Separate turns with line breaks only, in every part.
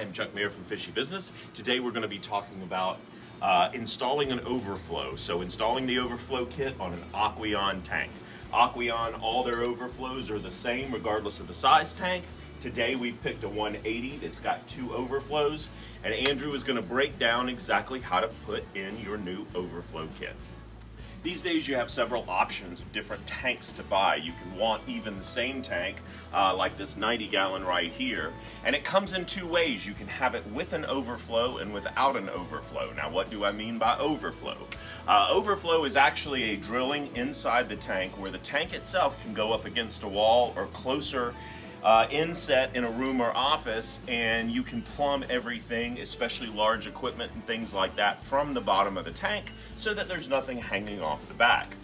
I am Chuck Mayer from Fishy Business. Today we're going to be talking about installing an overflow. So installing the overflow kit on an Aqueon tank. Aqueon, all their overflows are the same regardless of the size tank. Today we picked a 180 that's got 2 overflows, and Andrew is going to break down exactly how to put in your new overflow kit. These days you have several options of different tanks to buy. You can want even the same tank, like this 90-gallon right here, and it comes in 2 ways. You can have it with an overflow and without an overflow. Now what do I mean by overflow? Overflow is actually a drilling inside the tank where the tank itself can go up against a wall or closer inset in a room or office, and you can plumb everything, especially large equipment and things like that, from the bottom of the tank so that there's nothing hanging off the back.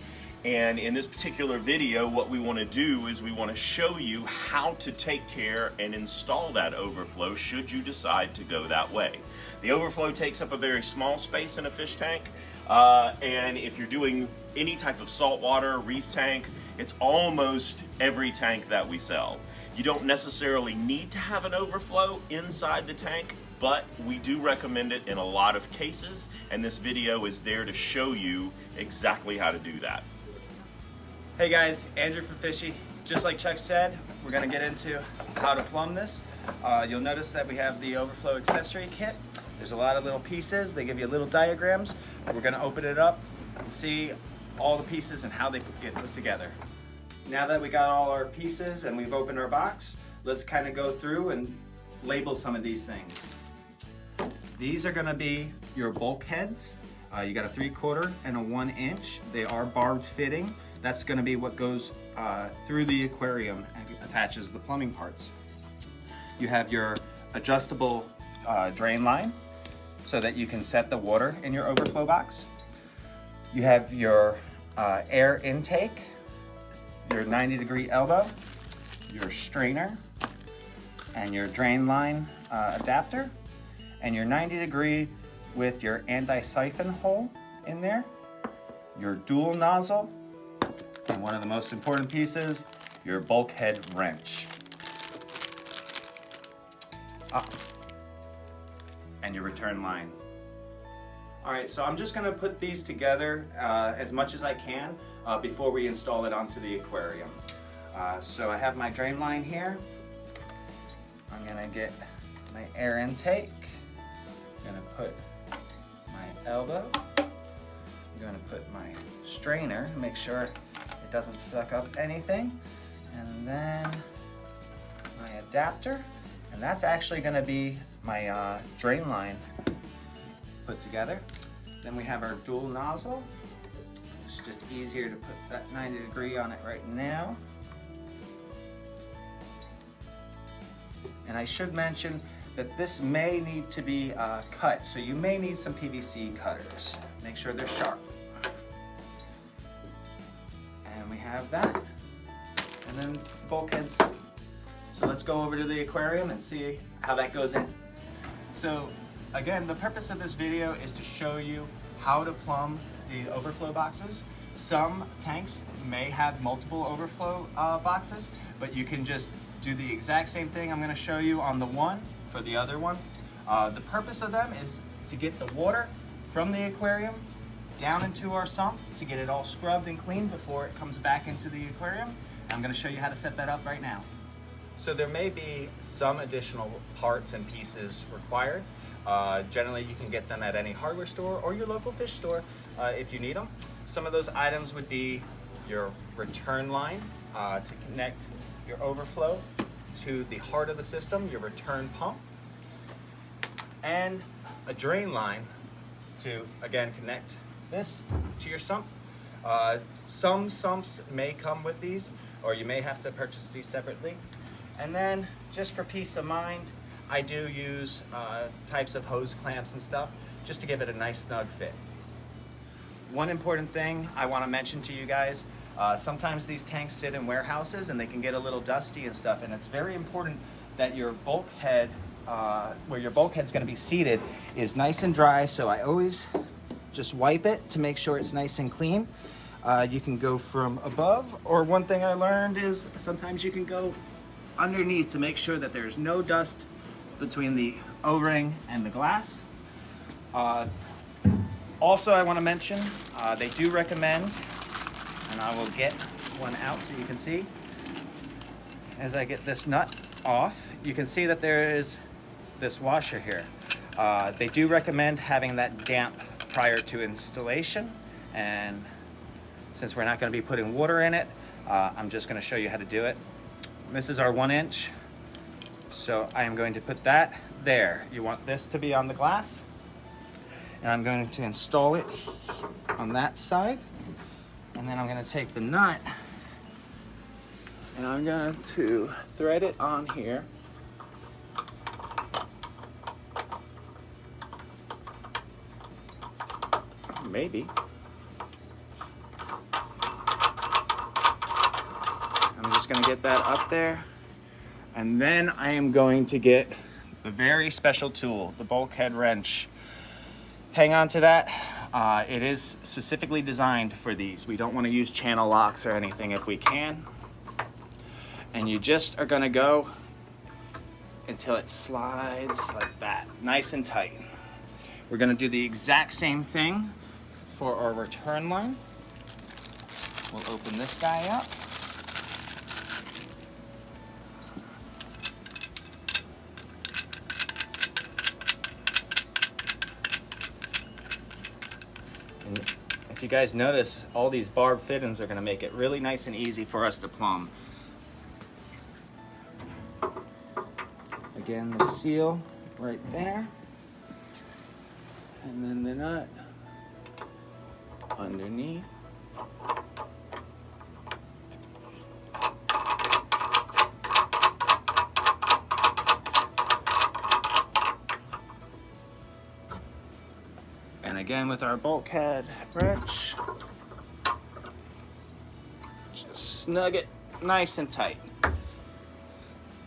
And in this particular video, what we want to do is we want to show you how to take care and install that overflow should you decide to go that way. The overflow takes up a very small space in a fish tank, and if you're doing any type of saltwater, reef tank, it's almost every tank that we sell. You don't necessarily need to have an overflow inside the tank, but we do recommend it in a lot of cases, and this video is there to show you exactly how to do that.
Hey guys, Andrew from Fishy. Just like Chuck said, we're going to get into how to plumb this. You'll notice that we have the overflow accessory kit. There's a lot of little pieces. They give you little diagrams. We're going to open it up and see all the pieces and how they get put together. Now that we got all our pieces and we've opened our box, let's kind of go through and label some of these things. These are going to be your bulkheads. You got a 3/4 and a 1 inch. They are barbed fitting. That's going to be what goes through the aquarium and attaches the plumbing parts. You have your adjustable drain line so that you can set the water in your overflow box. You have your air intake, your 90-degree elbow, your strainer, and your drain line adapter, and your 90-degree with your anti-siphon hole in there, your dual nozzle, and one of the most important pieces, your bulkhead wrench. And your return line. All right, so I'm just gonna put these together as much as I can before we install it onto the aquarium. So I have my drain line here. I'm gonna get my air intake. I'm gonna put my elbow. I'm gonna put my strainer to make sure it doesn't suck up anything. And then my adapter. And that's actually gonna be my drain line put together. Then we have our dual nozzle. It's just easier to put that 90-degree on it right now. And I should mention that this may need to be cut, so you may need some PVC cutters. Make sure they're sharp. And we have that. And then bulkheads. So let's go over to the aquarium and see how that goes in. So again, the purpose of this video is to show you how to plumb the overflow boxes. Some tanks may have multiple overflow boxes, but you can just do the exact same thing I'm going to show you on the one for the other one. The purpose of them is to get the water from the aquarium down into our sump to get it all scrubbed and cleaned before it comes back into the aquarium. And I'm going to show you how to set that up right now. So there may be some additional parts and pieces required. Generally you can get them at any hardware store or your local fish store if you need them. Some of those items would be your return line to connect your overflow to the heart of the system, your return pump, and a drain line to, again, connect this to your sump. Some sumps may come with these, or you may have to purchase these separately. And then, just for peace of mind, I do use types of hose clamps and stuff just to give it a nice snug fit. One important thing I want to mention to you guys, sometimes these tanks sit in warehouses and they can get a little dusty and stuff, and it's very important that your bulkhead, where your bulkhead's going to be seated, is nice and dry. So I always just wipe it to make sure it's nice and clean. You can go from above, or one thing I learned is sometimes you can go underneath to make sure that there's no dust between the O-ring and the glass. Also, I want to mention, they do recommend, and I will get one out so you can see. As I get this nut off, you can see that there is this washer here. They do recommend having that damp prior to installation, and since we're not going to be putting water in it, I'm just going to show you how to do it. This is our 1 inch, so I am going to put that there. You want this to be on the glass, and I'm going to install it on that side, and then I'm going to take the nut and I'm going to thread it on here. Maybe. I'm just going to get that up there, and then I am going to get the very special tool, the bulkhead wrench. Hang on to that. It is specifically designed for these. We don't want to use channel locks or anything if we can. And you just are going to go until it slides like that, nice and tight. We're going to do the exact same thing for our return line. We'll open this guy up. And if you guys notice, all these barb fittings are going to make it really nice and easy for us to plumb. Again, the seal right there, and then the nut underneath. And again with our bulkhead wrench, just snug it nice and tight.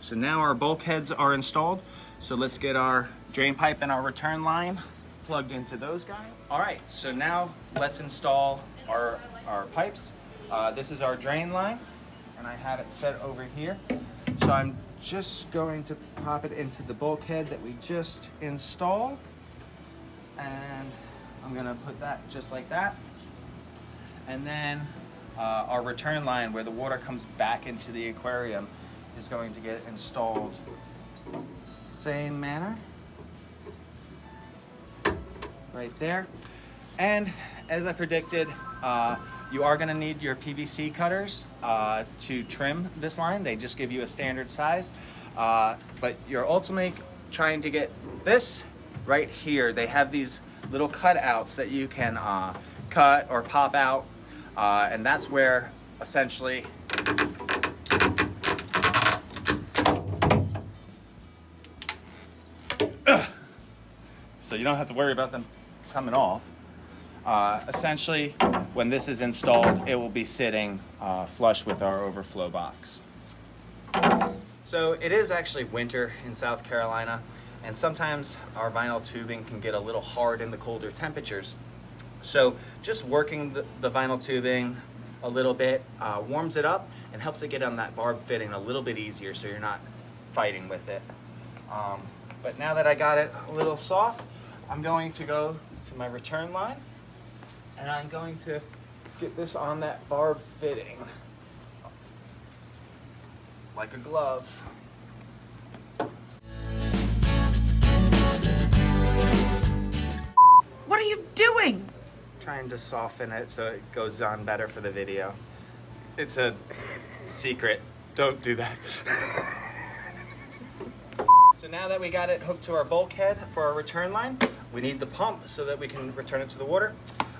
So now our bulkheads are installed. So let's get our drain pipe and our return line plugged into those guys. All right, so now let's install our pipes. This is our drain line, and I have it set over here. So I'm just going to pop it into the bulkhead that we just installed. And I'm gonna put that just like that. And then our return line where the water comes back into the aquarium is going to get installed same manner, right there. And as I predicted, you are going to need your PVC cutters to trim this line. They just give you a standard size, but you're ultimately trying to get this right here. They have these little cutouts that you can cut or pop out, and that's where essentially so you don't have to worry about them coming off. Essentially, when this is installed, it will be sitting flush with our overflow box. So it is actually winter in South Carolina, and sometimes our vinyl tubing can get a little hard in the colder temperatures. So just working the vinyl tubing a little bit warms it up and helps it get on that barb fitting a little bit easier, so you're not fighting with it. But now that I got it a little soft, I'm going to go to my return line, and I'm going to get this on that barb fitting like a glove.
What are you doing?
Trying to soften it so it goes on better for the video. It's a secret. Don't do that. So now that we got it hooked to our bulkhead for our return line, we need the pump so that we can return it to the water.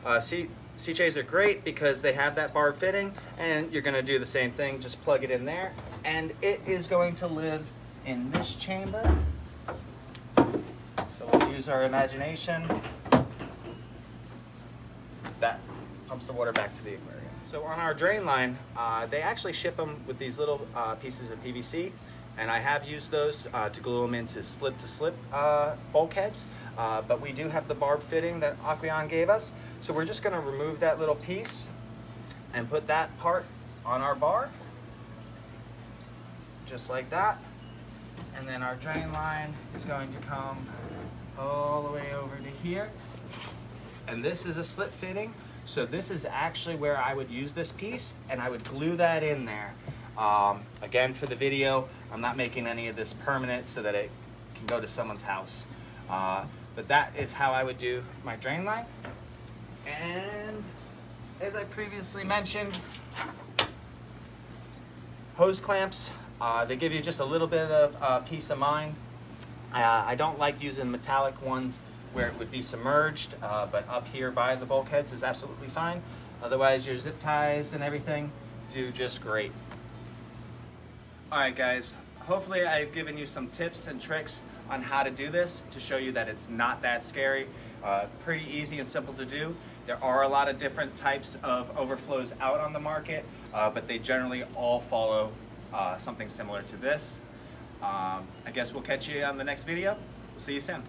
CJs are great because they have that barb fitting, and you're gonna do the same thing, just plug it in there, and it is going to live in this chamber. So we'll use our imagination. That pumps the water back to the aquarium. So on our drain line, they actually ship them with these little pieces of PVC, and I have used those to glue them into slip-to-slip bulkheads, but we do have the barb fitting that Aqueon gave us. So we're just gonna remove that little piece and put that part on our barb, just like that. And then our drain line is going to come all the way over to here. And this is a slip fitting. So this is actually where I would use this piece, and I would glue that in there. Again, for the video, I'm not making any of this permanent so that it can go to someone's house. But that is how I would do my drain line. And as I previously mentioned, hose clamps, they give you just a little bit of peace of mind. I don't like using metallic ones where it would be submerged, but up here by the bulkheads is absolutely fine. Otherwise, your zip ties and everything do just great. All right, guys, hopefully I've given you some tips and tricks on how to do this to show you that it's not that scary. Pretty easy and simple to do. There are a lot of different types of overflows out on the market, but they generally all follow something similar to this. I guess we'll catch you on the next video. We'll see you soon.